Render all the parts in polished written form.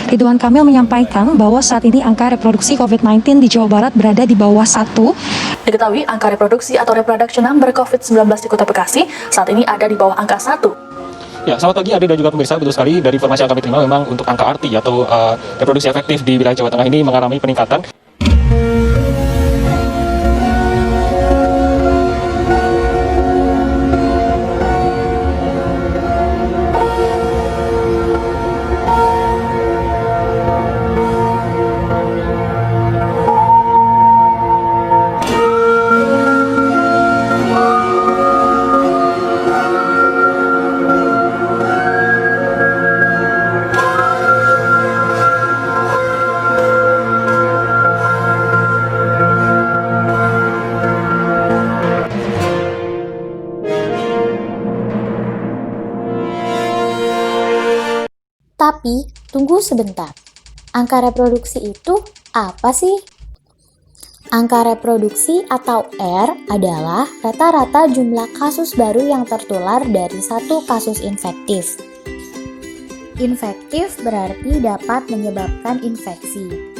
Ridwan Kamil menyampaikan bahwa saat ini angka reproduksi COVID-19 di Jawa Barat berada di bawah 1. Diketahui angka reproduksi atau reproduction number COVID-19 di Kota Bekasi saat ini ada di bawah angka 1. Ya, selamat pagi Ade dan juga pemirsa. Betul sekali, dari informasi yang kami terima memang untuk angka RT atau reproduksi efektif di wilayah Jawa Tengah ini mengalami peningkatan. Tapi, tunggu sebentar. Angka reproduksi itu apa sih? Angka reproduksi atau R adalah rata-rata jumlah kasus baru yang tertular dari satu kasus infektif. Infektif berarti dapat menyebabkan infeksi.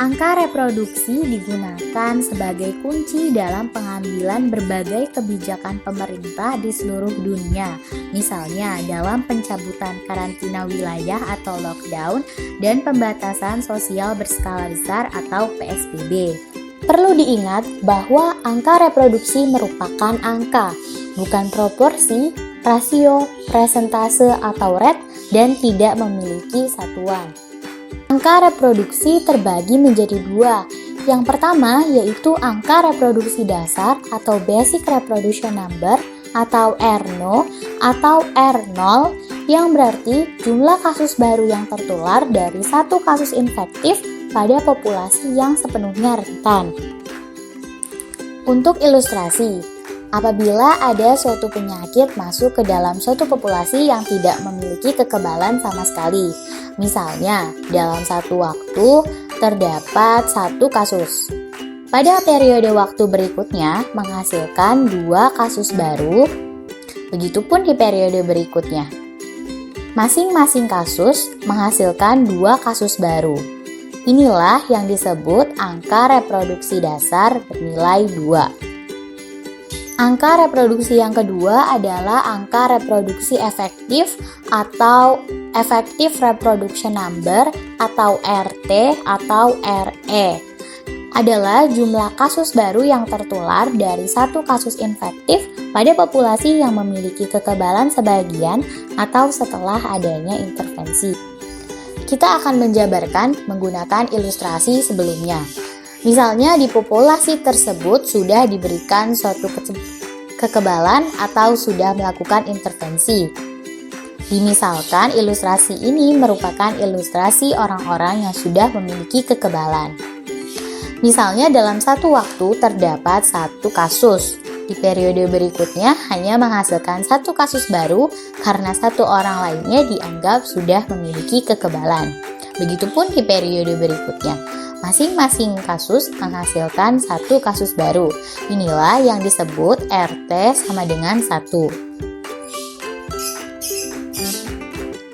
Angka reproduksi digunakan sebagai kunci dalam pengambilan berbagai kebijakan pemerintah di seluruh dunia, misalnya dalam pencabutan karantina wilayah atau lockdown dan pembatasan sosial berskala besar atau PSBB. Perlu diingat bahwa angka reproduksi merupakan angka, bukan proporsi, rasio, persentase atau rate, dan tidak memiliki satuan. Angka reproduksi terbagi menjadi dua. Yang pertama yaitu angka reproduksi dasar atau Basic Reproduction Number atau R0 atau R0 yang berarti jumlah kasus baru yang tertular dari satu kasus infektif pada populasi yang sepenuhnya rentan. Untuk ilustrasi, apabila ada suatu penyakit masuk ke dalam suatu populasi yang tidak memiliki kekebalan sama sekali, misalnya, dalam satu waktu terdapat satu kasus. Pada periode waktu berikutnya menghasilkan 2 kasus baru, begitupun di periode berikutnya. Masing-masing kasus menghasilkan 2 kasus baru. Inilah yang disebut angka reproduksi dasar bernilai 2. Angka reproduksi yang kedua adalah angka reproduksi efektif atau Effective Reproduction Number atau RT atau RE. Adalah jumlah kasus baru yang tertular dari satu kasus infektif pada populasi yang memiliki kekebalan sebagian atau setelah adanya intervensi. Kita akan menjabarkan menggunakan ilustrasi sebelumnya. Misalnya di populasi tersebut sudah diberikan suatu kekebalan atau sudah melakukan intervensi. Dimisalkan ilustrasi ini merupakan ilustrasi orang-orang yang sudah memiliki kekebalan. Misalnya dalam satu waktu terdapat satu kasus. Di periode berikutnya hanya menghasilkan satu kasus baru karena satu orang lainnya dianggap sudah memiliki kekebalan. Begitupun di periode berikutnya. Masing-masing kasus menghasilkan satu kasus baru. Inilah yang disebut RT sama dengan 1.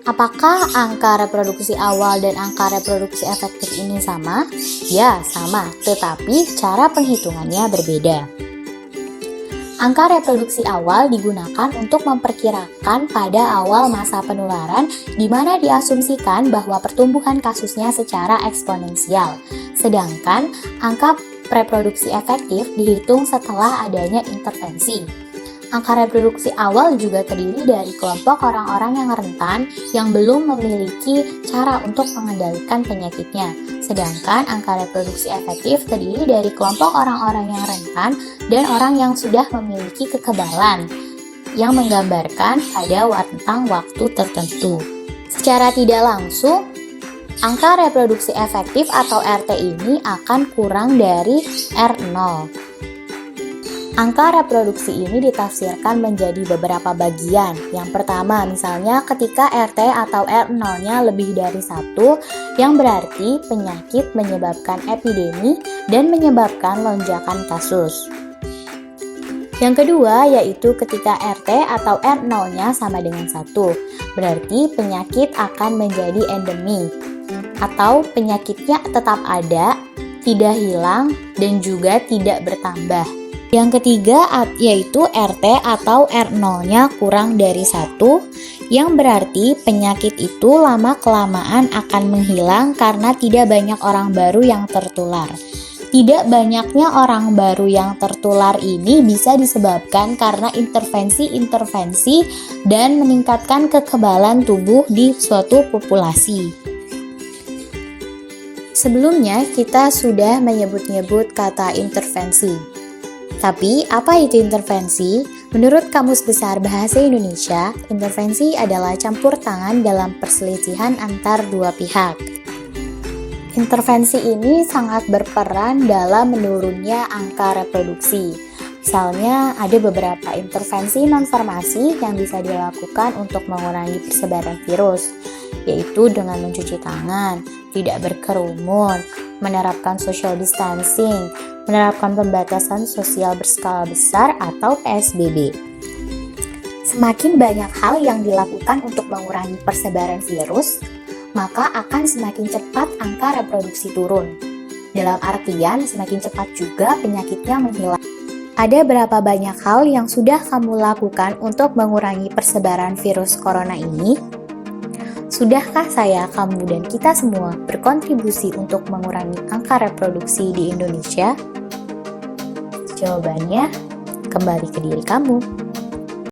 Apakah angka reproduksi awal dan angka reproduksi efektif ini sama? Ya, sama, tetapi cara penghitungannya berbeda. Angka reproduksi awal digunakan untuk memperkirakan pada awal masa penularan di mana diasumsikan bahwa pertumbuhan kasusnya secara eksponensial. Sedangkan angka reproduksi efektif dihitung setelah adanya intervensi. Angka reproduksi awal juga terdiri dari kelompok orang-orang yang rentan yang belum memiliki cara untuk mengendalikan penyakitnya. Sedangkan angka reproduksi efektif terdiri dari kelompok orang-orang yang rentan dan orang yang sudah memiliki kekebalan yang menggambarkan pada rentang waktu tertentu. Secara tidak langsung, angka reproduksi efektif atau RT ini akan kurang dari R0. Angka reproduksi ini ditafsirkan menjadi beberapa bagian. Yang pertama, misalnya ketika RT atau R0-nya lebih dari 1, yang berarti penyakit menyebabkan epidemi dan menyebabkan lonjakan kasus. Yang kedua, yaitu ketika RT atau R0-nya sama dengan 1, berarti penyakit akan menjadi endemi. atau penyakitnya tetap ada, tidak hilang, dan juga tidak bertambah. Yang ketiga yaitu RT atau R0-nya kurang dari 1, yang berarti penyakit itu lama-kelamaan akan menghilang karena tidak banyak orang baru yang tertular. Tidak banyaknya orang baru yang tertular ini bisa disebabkan karena intervensi-intervensi dan meningkatkan kekebalan tubuh di suatu populasi. Sebelumnya kita sudah menyebut-nyebut kata intervensi. Tapi, apa itu intervensi? Menurut Kamus Besar Bahasa Indonesia, intervensi adalah campur tangan dalam perselisihan antar dua pihak. Intervensi ini sangat berperan dalam menurunnya angka reproduksi. Misalnya, ada beberapa intervensi non-farmasi yang bisa dilakukan untuk mengurangi persebaran virus, yaitu dengan mencuci tangan, tidak berkerumun, menerapkan social distancing, menerapkan pembatasan sosial berskala besar atau PSBB. Semakin banyak hal yang dilakukan untuk mengurangi persebaran virus, maka akan semakin cepat angka reproduksi turun. Dalam artian, semakin cepat juga penyakitnya menghilang. Ada berapa banyak hal yang sudah kamu lakukan untuk mengurangi persebaran virus corona ini? Sudahkah saya, kamu, dan kita semua berkontribusi untuk mengurangi angka reproduksi di Indonesia? Jawabannya, kembali ke diri kamu.